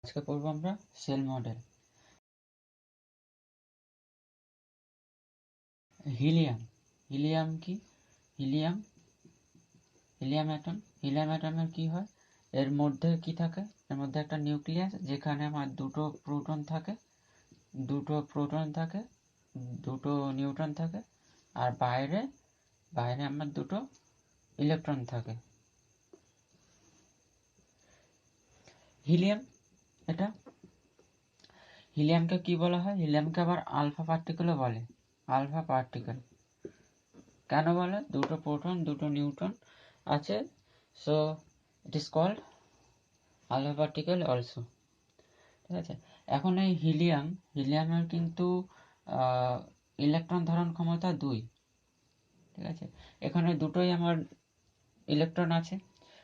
আজকে পড়বো আমরা সেল মডেল। হিলিয়াম কি? হিলিয়াম অ্যাটমের কি হয়, এর মধ্যে কি থাকে, এর মধ্যে একটা নিউক্লিয়াস, যেখানে আমার দুটো প্রোটন থাকে, দুটো নিউট্রন থাকে, আর বাইরে আমার দুটো ইলেকট্রন থাকে। হিলিয়ামকে কি বলা হয়? হিলিয়ামকে আবার আলফা পার্টিকেলও বলে। আলফা পার্টিকেল কেন বলে? দুটো প্রোটন দুটো নিউট্রন আছে, so it is called alpha particle also. ঠিক আছে। এখন এই হিলিয়ামের কিন্তু ইলেকট্রন ধারণ ক্ষমতা 2। ঠিক আছে। এখানে দুটোই আমার ইলেকট্রন আছে,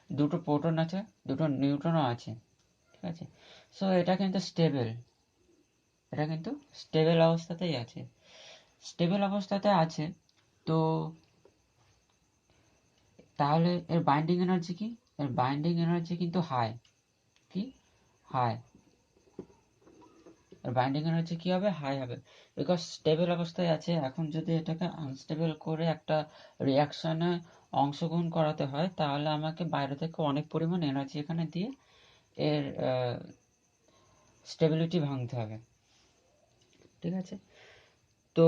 দুটো প্রোটন আছে, দুটো নিউট্রনও আছে। ঠিক আছে। সো এটা কিন্তু স্টেবল অবস্থাতেই আছে। তো তাহলে এর বাইন্ডিং এনার্জি কি? এর বাইন্ডিং এনার্জি কিন্তু হাই। এর বাইন্ডিং এনার্জি কি হবে? হাই হবে, বিকজ স্টেবল অবস্থায় আছে। এখন যদি এটাকে আনস্টেবল করে একটা রিয়াকশনে অংশগ্রহণ করাতে হয়, তাহলে আমাকে বাইরে থেকে অনেক পরিমাণ এনার্জি এখানে দিয়ে এর স্টেবিলিটি ভাঙতে হবে। ঠিক আছে। তো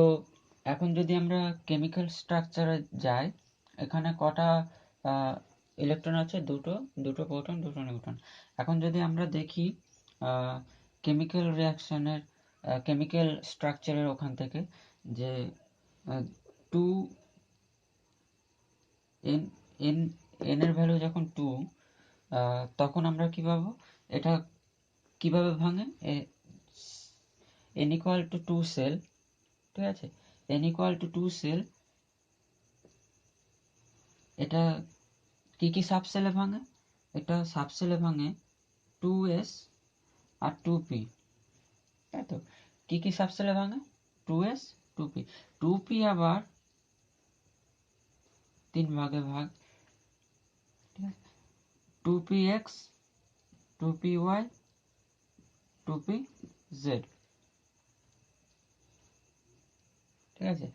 এখন যদি আমরা কেমিক্যাল স্ট্রাকচারে যাই, এখানে কটা ইলেকট্রন আছে? দুটো প্রোটন দুটো নিউট্রন। এখন যদি আমরা দেখি কেমিক্যাল রিয়াকশনের কেমিক্যাল স্ট্রাকচারের ওখান থেকে, যে 2 n এর ভ্যালু যখন 2, তখন আমরা কি পাবো? এটা কিভাবে ভাঙে? n equal to 2 shell. ঠিক আছে। n equal to 2 সেল, এটা কি সাবসেলে ভাঙে? এটা সাবসেলে ভাঙে 2s আর 2p। তাই তো? কি সাবসেলে ভাঙে? 2s 2p। 2p আবার 3 ভাগে ভাগ। ঠিক আছে। 2px 2py 2pz। ঠিক আছে।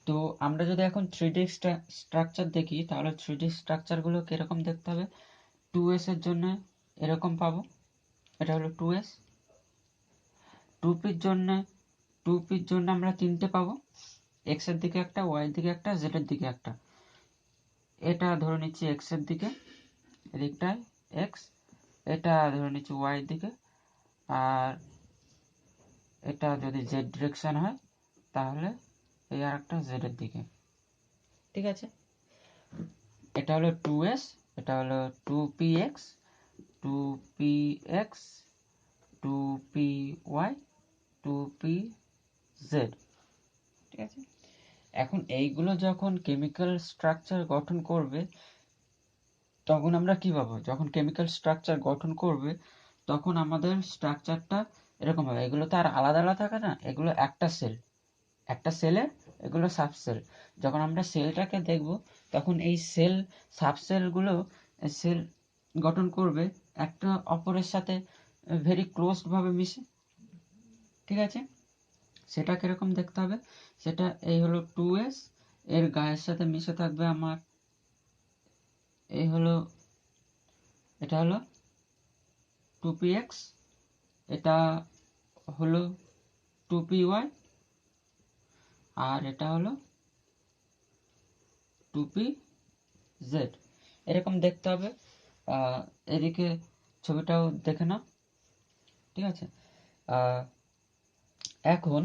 তো আমরা যদি এখন 3D স্ট্রাকচার দেখি, তাহলে 3D স্ট্রাকচারগুলো কিরকম দেখতে হবে? 2s এর জন্য এরকম পাবো, এটা হলো 2s। 2pর জন্য আমরা 3টে পাবো, x এর দিকে একটা, y এর দিকে একটা, z এর দিকে একটা। এটা ধরে নিচ্ছি x এর দিকে, এদিকটায় x, এটা ধরে নিচ্ছি y এর দিকে, আর এটা যদি z ডিরেকশন হয় তাহলে এই আর একটা z এর দিকে। ঠিক আছে। এটা হলো 2s, এটা হলো 2px 2px 2py 2pz। ঠিক আছে। এখন এইগুলো যখন কেমিক্যাল স্ট্রাকচার গঠন করবে, তখন আমরা কি পাবো? যখন কেমিক্যাল স্ট্রাকচার গঠন করবে, তখন আমাদের স্ট্রাকচারটা এরকম হবে। এগুলো তো আর আলাদা আলাদা থাকে না, এগুলো একটা সেলের এগুলো সাবসেল। যখন আমরা সেলটাকে দেখব, তখন এই সাবসেলগুলো সেল গঠন করবে একটা অপরের সাথে ভেরি ক্লোজড ভাবে মিশে। ঠিক আছে। সেটা কিরকম দেখতে হবে? সেটা এই হলো 2s, এর গায়ের সাথে মিশে থাকবে আমার এটা হলো 2px, এটা হলো 2py, আর এটা হলো 2pz। এরকম দেখতে হবে। এদিকে ছবিটাও দেখে নাও। ঠিক আছে। এখন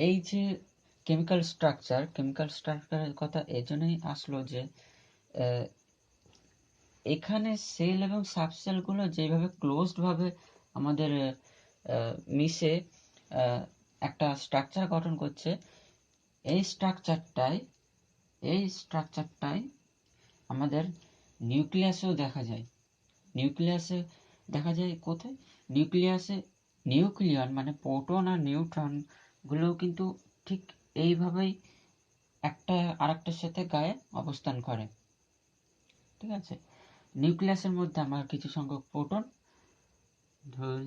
এই যে কেমিক্যাল স্ট্রাকচারের কথা এজন্যই আসলো যে এখানে সেল এবং সাবসেলগুলো যেভাবে ক্লোজড ভাবে আমাদের মিশে একটা স্ট্রাকচার গঠন করছে, এই স্ট্রাকচারটাই আমাদের নিউক্লিয়াসেও দেখা যায়। কোথায়? নিউক্লিয়ন মানে প্রোটন আর নিউট্রন গুলো কিন্তু ঠিক এইভাবেই একটা আরেকটার সাথে গায়ে অবস্থান করে। ঠিক আছে। নিউক্লিয়াসের মধ্যে আমার কিছু সংখ্যক প্রোটন ধরুন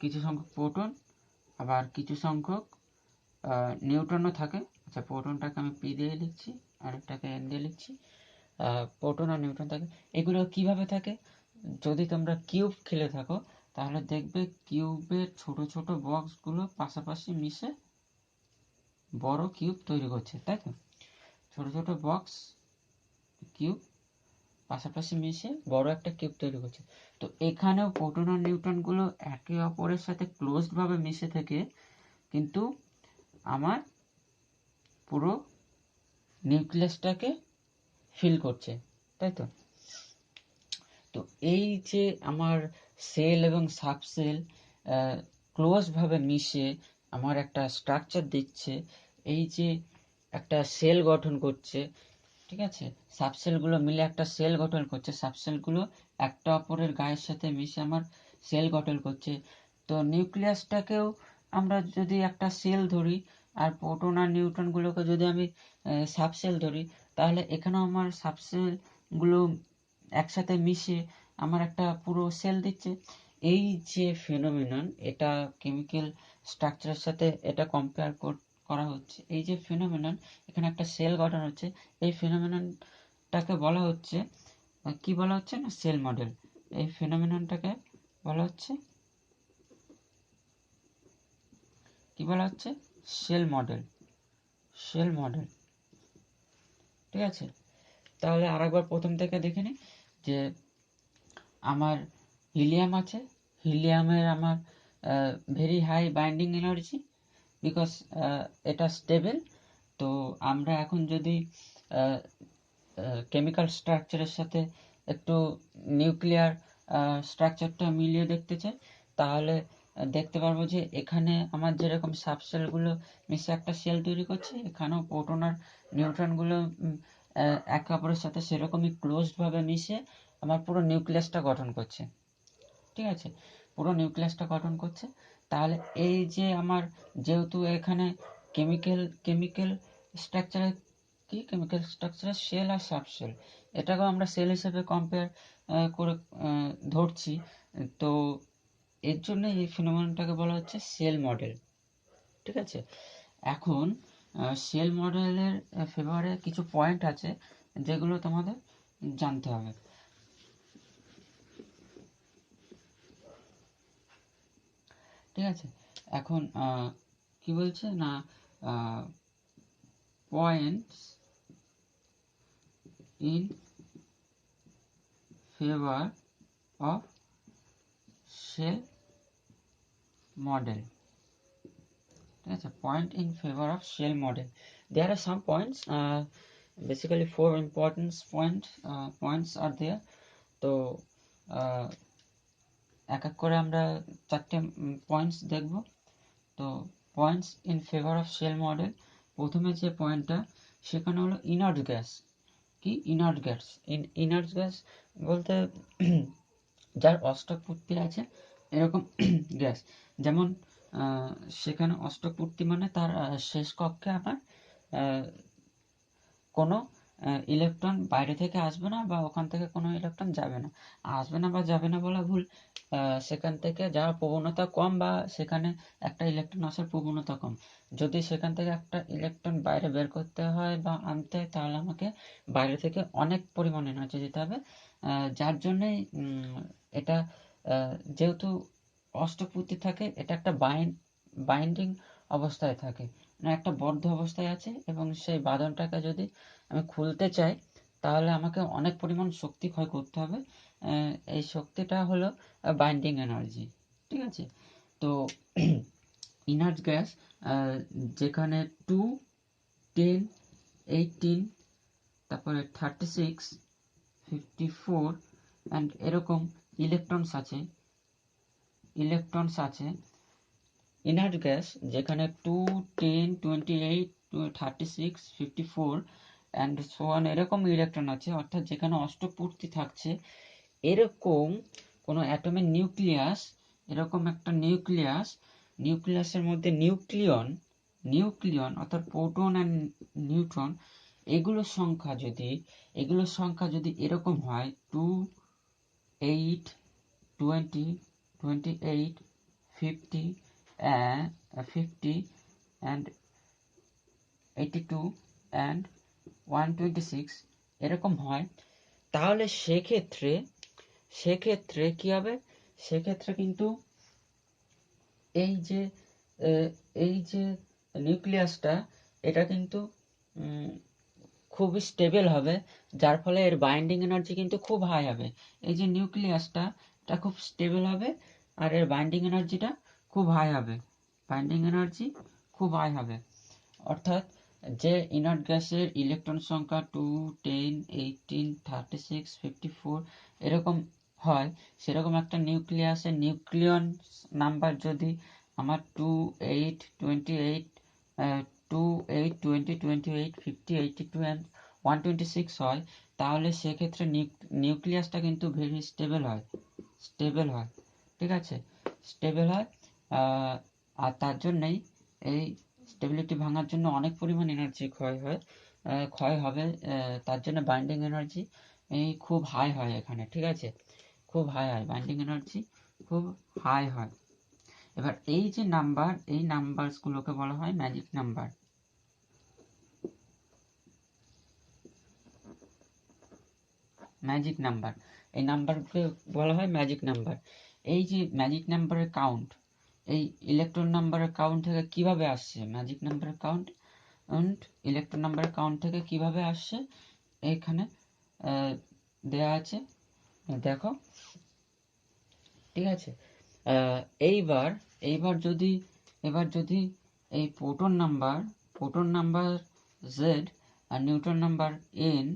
কিছু সংখ্যক প্রোটন আবার কিছু সংখ্যক নিউট্রনও থাকে। আচ্ছা, প্রোটনটাকে আমি পি দিয়ে লিখছি, আরেকটাকে এন দিয়ে লিখছি। প্রোটন আর নিউট্রন থাকে। এগুলো কিভাবে থাকে? যদি তোমরা কিউব খেলে থাকো তাহলে দেখবে কিউবের ছোট ছোট বক্সগুলো পাশাপাশি মিশে বড় কিউব তৈরি করছে, তাই তো? ছোট ছোট বক্স কিউব পাশাপাশি মিশে বড় একটা কিউব তৈরি করছে। তো এখানেও প্রোটন আর নিউট্রনগুলো একে অপরের সাথে ক্লোজড ভাবে মিশে থেকে কিন্তু আমার পুরো নিউক্লিয়াসটাকে ফিল করছে, তাই তো? তো এই যে আমার সেল এবং সাবসেল ক্লোজ ভাবে মিশে আমার একটা স্ট্রাকচার দিচ্ছে, এই যে একটা সেল গঠন করছে, ঠিক আছে? সাবসেলগুলো মিলে একটা সেল গঠন করছে, সাবসেলগুলো একটা অপরের গায়ের সাথে মিশে আমার সেল গঠন করছে। তো নিউক্লিয়াসটাকেও আমরা যদি একটা সেল ধরি আর প্রোটন আর নিউট্রনগুলোকে যদি আমি সাবসেল ধরি, তাহলে এখানেও আমার সাবসেলগুলো একসাথে মিশে আমার একটা পুরো সেল দিচ্ছে। এই যে ফেনোমেনন, এটা কেমিক্যাল স্ট্রাকচারের সাথে এটা কম্পেয়ার করা হচ্ছে। এই যে ফেনোমেনন, এখানে একটা সেল গঠন হচ্ছে, এই ফেনোমেননটাকে বলা হচ্ছে কি বলা হচ্ছে না, সেল মডেল। এই ফেনোমেননটাকে বলা হচ্ছে কি বলা হচ্ছে? Sell model. সেল মডেল, ঠিক আছে? তাহলে আরেকবার প্রথম থেকে দেখে নিই যে আমার হিলিয়াম আছে, হিলিয়ামের আমার very high binding energy, because এটা স্টেবল। তো আমরা এখন যদি কেমিক্যাল স্ট্রাকচারের সাথে একটু নিউক্লিয়ার স্ট্রাকচারটা মিলিয়ে দেখতে চাই, তাহলে দেখতে পারবো যে এখানে আমার যেরকম সাবসেলগুলো মিশে একটা সেল তৈরি করছে, এখানেও প্রোটন আর নিউট্রনগুলো একে অপরের সাথে সেরকমই ক্লোজড ভাবে মিশে আমার পুরো নিউক্লিয়াসটা গঠন করছে, ঠিক আছে? পুরো নিউক্লিয়াসটা গঠন করছে। তাহলে এই যে আমার, যেহেতু এখানে কেমিক্যাল স্ট্রাকচারে কি কেমিক্যাল স্ট্রাকচারে সেল আর সাবসেল, এটাকেও আমরা সেল হিসেবে কম্পেয়ার করে ধরছি। তো এর জন্য এই ফিনোমেননটাকে বলা হচ্ছে সেল মডেল, ঠিক আছে? এখন সেল মডেলের ফেভারে কিছু পয়েন্ট আছে যেগুলো তোমাদের জানতে হবে, ঠিক আছে? এখন কি বলছে না, points in favour of shell model, ঠিক আছে? Point in favour of shell model, there are some points, basically four important points are there. তো এক এক করে আমরা চারটে পয়েন্টস দেখব। তো points in favour of shell model, প্রথমে যে পয়েন্টটা সেখানে হলো ইনার্ট গ্যাস। কি ইনার্ট গ্যাস? ইনার্ট গ্যাস বলতে যার অষ্টকপূর্তি আছে এরকম গ্যাস, যেমন সেখানে অষ্টকপূর্তি মানে তার শেষ কক্ষে আমার কোনো ইলেকট্রন বাইরে থেকে আসবে না বা ওখান থেকে কোনো ইলেকট্রন যাবে না। আসবে না বা যাবে না বলা ভুল, সেখান থেকে যাওয়ার প্রবণতা কম বা সেখানে একটা ইলেকট্রন আসার প্রবণতা কম। যদি সেখান থেকে একটা ইলেকট্রন বাইরে বের করতে হয় বা আনতে হয়, তাহলে আমাকে বাইরে থেকে অনেক পরিমাণ এনার্জি দিতে হবে, যার জন্যে এটা যেহেতু অষ্টকপূর্তি থাকে, এটা একটা বাইন্ডিং অবস্থায় থাকে, মানে একটা বদ্ধ অবস্থায় আছে, এবং সেই বাঁধনটাকে যদি আমি খুলতে চাই তাহলে আমাকে অনেক পরিমাণ শক্তি ক্ষয় করতে হবে। এই শক্তিটা হলো বাইন্ডিং এনার্জি, ঠিক আছে? তো ইনার্ট গ্যাস, যেখানে 2, 10, 18, তারপরে 36, 54 অ্যান্ড এরকম ইলেকট্রনস আছে। ইনার্ট গ্যাস যেখানে 2, 10, 28, 36, 54 অ্যান্ড সো অন এরকম ইলেকট্রন আছে, অর্থাৎ যেখানে অষ্টকপূর্তি থাকছে, এরকম কোনো অ্যাটমের নিউক্লিয়াস, এরকম একটা নিউক্লিয়াসের মধ্যে নিউক্লিয়ন অর্থাৎ প্রোটন অ্যান্ড নিউট্রন, এগুলোর সংখ্যা যদি এরকম হয় 2, 8, 20, 28, 50 and 82 and 126 এরকম হয়, তাহলে সেক্ষেত্রে কি হবে, সেক্ষেত্রে কিন্তু এই যে নিউক্লিয়াসটা এটা কিন্তু খুবই স্টেবল হবে, যার ফলে এর বাইন্ডিং এনার্জি কিন্তু খুব হাই হবে। এই যে নিউক্লিয়াসটা এটা খুব স্টেবল হবে আর এর বাইন্ডিং এনার্জিটা খুব হাই হবে, বাইন্ডিং এনার্জি খুব হাই হবে। অর্থাৎ যে ইনার্ট গ্যাসের ইলেকট্রন সংখ্যা 2, 10, 18, 36, 54 এরকম হয়, সেরকম একটা নিউক্লিয়াসের নিউক্লিয়ন নাম্বার যদি আমার 2, 8, 28, 2, 8, 20, 28, 50, 82 and 126 হয়, তাহলে সেক্ষেত্রে নিউক্লিয়াসটা কিন্তু ভেরি স্টেবল হয়, ঠিক আছে, স্টেবল হয়। আর তার জন্যই এই স্টেবিলিটি ভাঙার জন্য অনেক পরিমাণ এনার্জি ক্ষয় হবে, তার জন্য বাইন্ডিং এনার্জি খুব হাই হয় এখানে, ঠিক আছে, খুব হাই হয়, বাইন্ডিং এনার্জি খুব হাই হয়। এবার এই যে নাম্বার, এই নাম্বারসগুলোকে বলা হয় ম্যাজিক নাম্বার। ম্যাজিক নাম্বার, এই নাম্বারকে বলা হয় ম্যাজিক নাম্বার। এই যে ম্যাজিক নাম্বারের কাউন্ট, এই ইলেকট্রন নাম্বারের কাউন্ট থেকে কিভাবে আসছে, ম্যাজিক নাম্বারের কাউন্ট ইলেকট্রন নাম্বারের কাউন্ট থেকে কিভাবে আসছে এখানে দেয়া আছে, দেখো, ঠিক আছে। এইবার যদি এই প্রোটন নাম্বার Z আর নিউট্রন নাম্বার N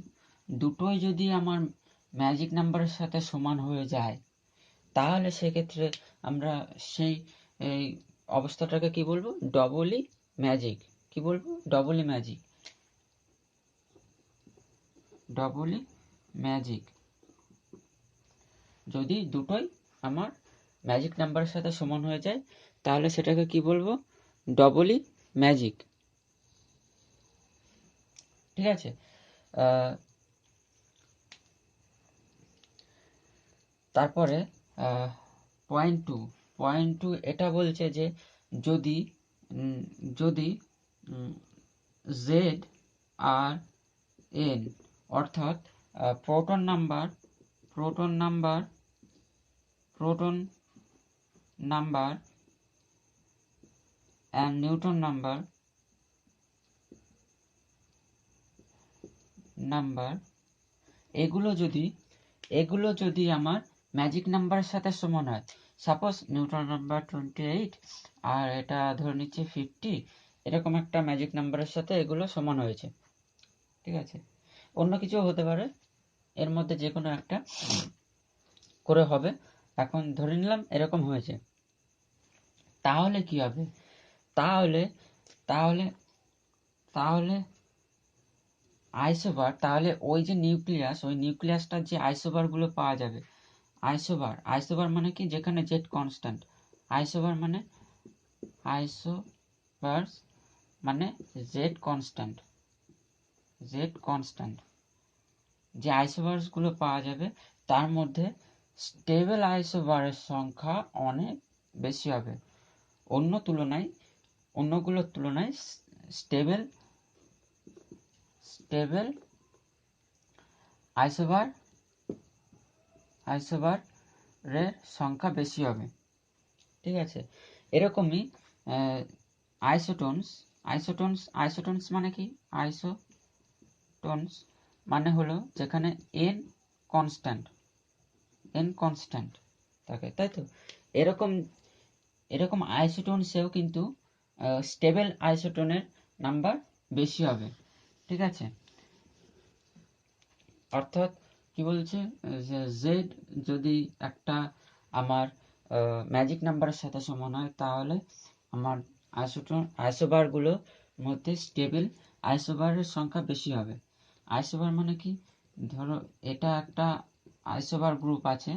দুটোই যদি আমার ম্যাজিক নাম্বারের সাথে সমান হয়ে যায়, তাহলে সেক্ষেত্রে আমরা সেই এই অবস্থাটাকে কি বলবো, ডবলি ম্যাজিক। কি বলবো, ডবলি ম্যাজিক। যদি দুটোই আমার ম্যাজিক নাম্বারের সাথে সমান হয়ে যায়, তাহলে সেটাকে কি বলবো, ডবলি ম্যাজিক, ঠিক আছে। তারপরে পয়েন্ট টু এটা বলছে যে যদি Z আর N অর্থাৎ proton number and neutron number এগুলো যদি আমার ম্যাজিক নাম্বারের সাথে সমান হয়, সাপোজ নিউট্রন নাম্বার 28 আর এটা ধরে নিচ্ছে 50, এরকম একটা ম্যাজিক নাম্বারের সাথে এগুলো সমান হয়েছে, ঠিক আছে, অন্য কিছু হতে পারে, এর মধ্যে যে কোনো একটা করে হবে, এখন ধরে নিলাম এরকম হয়েছে, তাহলে কি হবে, তাহলে আইসোবার, তাহলে ওই যে নিউক্লিয়াসটার যে আইসোবার গুলো পাওয়া যাবে, আইসোবার মানে কি, যেখানে জেড কনস্ট্যান্ট, আইসোবার মানে জেড কনস্ট্যান্ট, যে আইসোবারস গুলো পাওয়া যাবে তার মধ্যে স্টেবল আইসোবারের সংখ্যা অনেক বেশি হবে, অন্যগুলোর তুলনায় স্টেবল আইসোবারের সংখ্যা বেশি হবে, ঠিক আছে। এরকমই আইসোটোনস মানে কি, আইসোটোনস মানে হলো যেখানে n কনস্ট্যান্ট থাকে, তাই তো, এরকম আইসোটোনসেও কিন্তু স্টেবল আইসোটোনের নাম্বার বেশি হবে, ঠিক আছে। অর্থাৎ কি বলছে, যে জেড যদি একটা আমার ম্যাজিক নাম্বারের সাথে সমান হয়, তাহলে আমার আইসোবারগুলোর মধ্যে স্টেবল আইসোবারের সংখ্যা বেশি হবে। আইসোবার মানে কি, ধরো এটা একটা আইসোবার গ্রুপ আছে,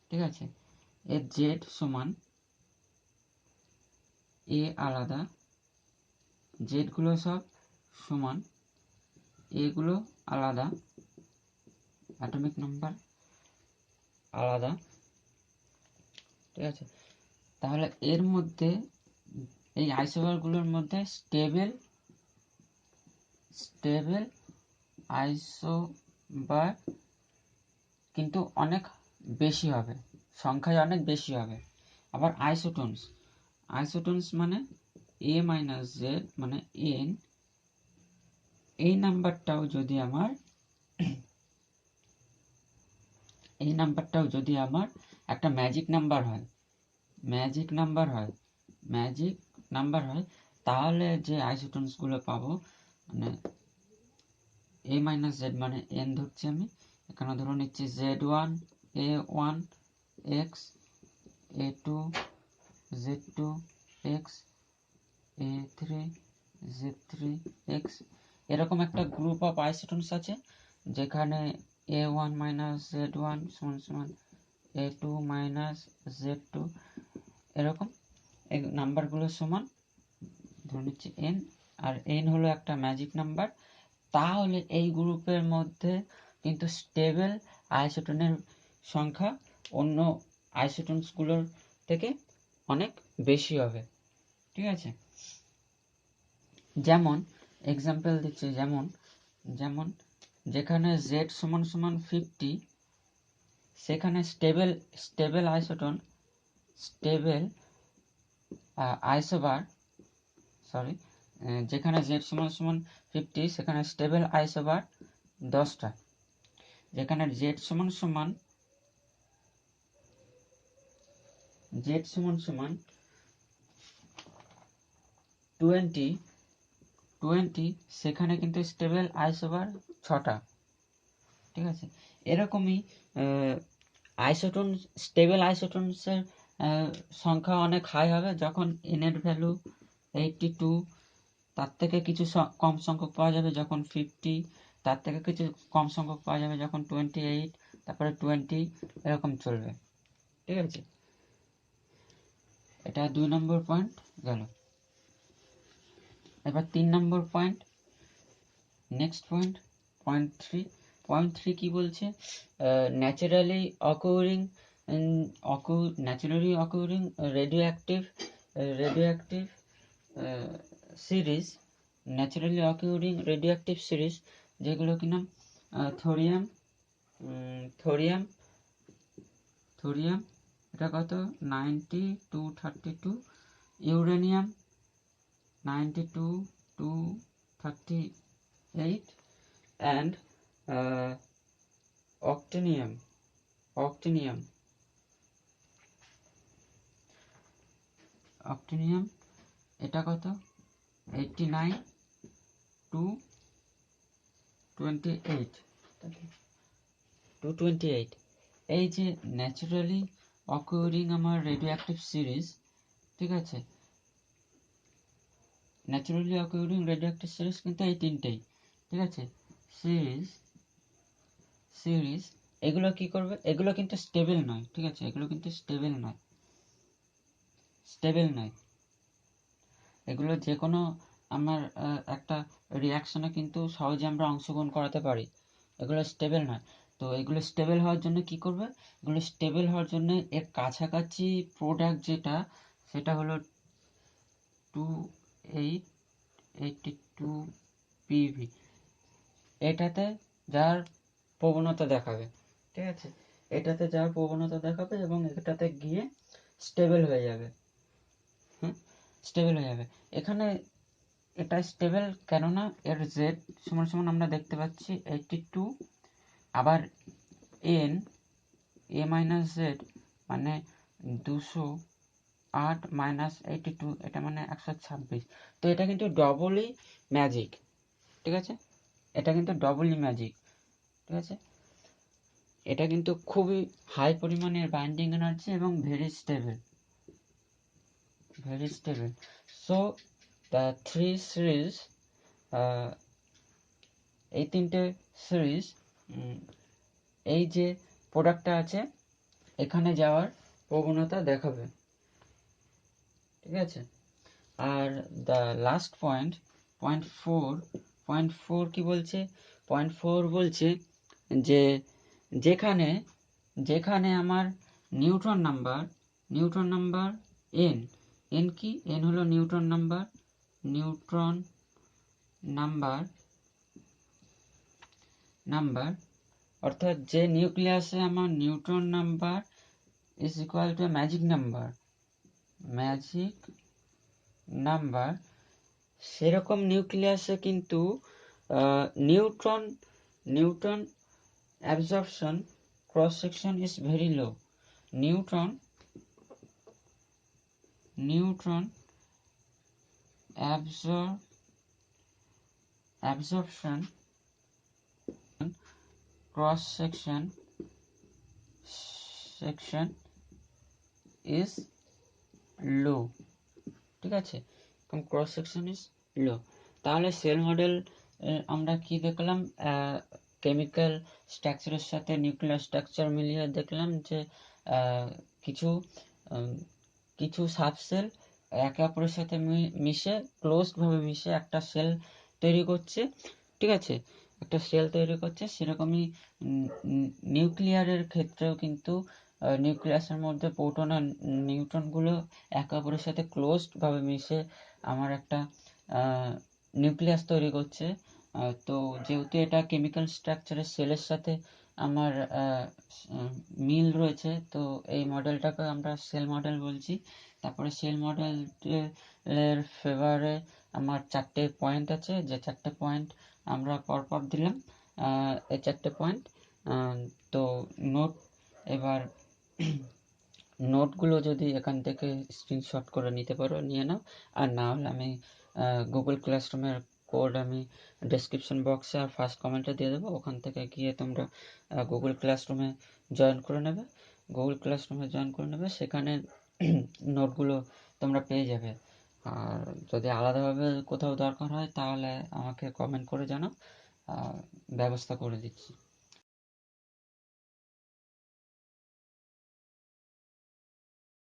ঠিক আছে, এর জেড সমান এ আলাদা, জেড গুলো সব সমান, এগুলো আলাদা, অ্যাটমিক নাম্বার আলাদা, ঠিক আছে। তাহলে এর মধ্যে এই আইসোবারগুলোর মধ্যে স্টেবল আইসোবার কিন্তু অনেক বেশি হবে, সংখ্যায় অনেক বেশি হবে। আবার আইসোটোনস মানে a মাইনাস জেড মানে n, এই নাম্বারটাও যদি আমার একটা ম্যাজিক নাম্বার হয় তাহলে যে আইসোটোনসগুলো পাবো, মানে a মাইনাস জেড মানে n ধরছি আমি, এখানে ধরে নিচ্ছি z1 a1 x a2 z2 x a3 z3 x, এরকম একটা গ্রুপ অফ আইসোটোনস আছে যেখানে a1 মাইনাস z1 সমান a2 মাইনাস z2, এরকম এই নাম্বারগুলোর সমান ধরে নিচ্ছি n, আর n হলো একটা ম্যাজিক নাম্বার। তাহলে এই গ্রুপের মধ্যে কিন্তু স্টেবল আইসোটোনের সংখ্যা অন্য আইসোটোনসগুলোর থেকে অনেক বেশি হবে। ঠিক আছে, যেমন এক্সাম্পল দিচ্ছি, যেমন যেখানে z সমান 50 সেখানে স্টেবল আইসোবার যেখানে z সমান 50 সেখানে স্টেবল আইসোবার 10টা, যেখানে z সমান 20 সেখানে কিন্তু স্টেবল আইসোবার 6টা। ঠিক আছে, এরকমই স্টেবল আইসোটোনসের সংখ্যা অনেক হাই হবে যখন n এর ভ্যালু 82, তার থেকে কিছু কম সংখ্যক পাওয়া যাবে যখন 50, তার থেকে কিছু কম সংখ্যক পাওয়া যাবে যখন 28, তারপরে 20, এরকম চলবে। ঠিক আছে, এটা 2 নম্বর পয়েন্ট গেল। এবার 3 নম্বর পয়েন্ট, নেক্সট পয়েন্ট 3 কি বলছে, ন্যাচারালি অকুরিং রেডিওঅ্যাক্টিভ সিরিজ, যেগুলো কিনা থোরিয়াম এটা কত 9232, ইউরেনিয়াম 92-238 and octinium এটা কত 89-228, এই যে ন্যাচারালি অকুরিং আমার রেডিওঅ্যাক্টিভ সিরিজ, ঠিক আছে, ন্যাচারালি অকুরিং রেডিওঅ্যাক্টিভ সিরিজ কিন্তু এই তিনটেই। ঠিক আছে, সিরিজ এগুলো কি করবে, এগুলো কিন্তু স্টেবল নয়। ঠিক আছে, এগুলো কিন্তু স্টেবল নয়, এগুলো যে কোনো আমার একটা রিয়াকশনে কিন্তু সহজে আমরা অংশগ্রহণ করাতে পারি, এগুলো স্টেবল নয়। তো এগুলো স্টেবল হওয়ার জন্য কি করবে, এগুলো স্টেবল হওয়ার জন্য এর কাছাকাছি প্রোডাক্ট যেটা, সেটা হলো 2882 PV, এটাতে যার প্রবণতা দেখাবে। ঠিক আছে, এটাতে যার প্রবণতা দেখাবে এবং এটাতে গিয়ে স্টেবল হয়ে যাবে। এখানে এটা স্টেবল কেননা এর z সমান আমরা দেখতে পাচ্ছি 82, আবার n a মাইনাস জেড মানে 208 মাইনাস 82, এটা মানে 126। তো এটা কিন্তু ডবলই ম্যাজিক। ঠিক আছে, এটা কিন্তু ডবলই ম্যাজিক। ঠিক আছে, এটা কিন্তু খুবই হাই পরিমাণের বাইন্ডিং এনার্জি এবং very stable. So the three series, এই তিনটে সিরিজ এই যে প্রোডাক্টটা আছে এখানে যাওয়ার প্রবণতা দেখাবে। ঠিক আছে, আর দ্য লাস্ট পয়েন্ট 4 কি বলছে, 4 বলছে যে যেখানে আমার neutron number neutron number N, N কি, এন হলো neutron number, neutron number number অর্থাৎ যে নিউক্লিয়াসে আমার neutron number is equal to magic number, magic number, সেরকম নিউক্লিয়াসে কিন্তু neutron neutron absorption cross section is very low. Neutron absorption cross section is low, ঠিক আছে, cross section is low. তাহলে sell model আমরা কি দেখলাম, কেমিক্যাল স্ট্রাকচারের সাথে নিউক্লিয়ার স্ট্রাকচার মিলিয়ে দেখলাম যে কিছু কিছু সাবসেল একে অপরের সাথে মিশে ক্লোজড ভাবে মিশে একটা সেল তৈরি করছে, ঠিক আছে, একটা সেল তৈরি করছে। সেরকমই নিউক্লিয়ারের ক্ষেত্রেও কিন্তু নিউক্লিয়াসের মধ্যে প্রোটন আর নিউট্রনগুলো একে অপরের সাথে ক্লোজড ভাবে মিশে আমার একটা নিউক্লিয়াস তৈরি করছে। তো যেহেতু এটা কেমিক্যাল স্ট্রাকচারের সেলের সাথে আমার মিল রয়েছে, তো এই মডেলটাকে আমরা সেল মডেল বলছি। তারপরে সেল মডেলের ফেভারে আমার 4টে পয়েন্ট আছে, যে 4টে পয়েন্ট আমরা পরপর দিলাম, এই 4টে পয়েন্ট। তো নোট, এবার নোটগুলো যদি এখান থেকে স্ক্রিনশট করে নিতে পারো নিয়ে নাও, আর না হলে আমি গুগল ক্লাসরুমের কোড আমি ডেসক্রিপশন বক্সে আর ফার্স্ট কমেন্টে দিয়ে দেবো, ওখান থেকে গিয়ে তোমরা গুগল ক্লাসরুমে জয়েন করে নেবে, সেখানে নোটগুলো তোমরা পেয়ে যাবে। আর যদি আলাদাভাবে কোথাও দরকার হয় তাহলে আমাকে কমেন্ট করে জানাও, ব্যবস্থা করে দিচ্ছি।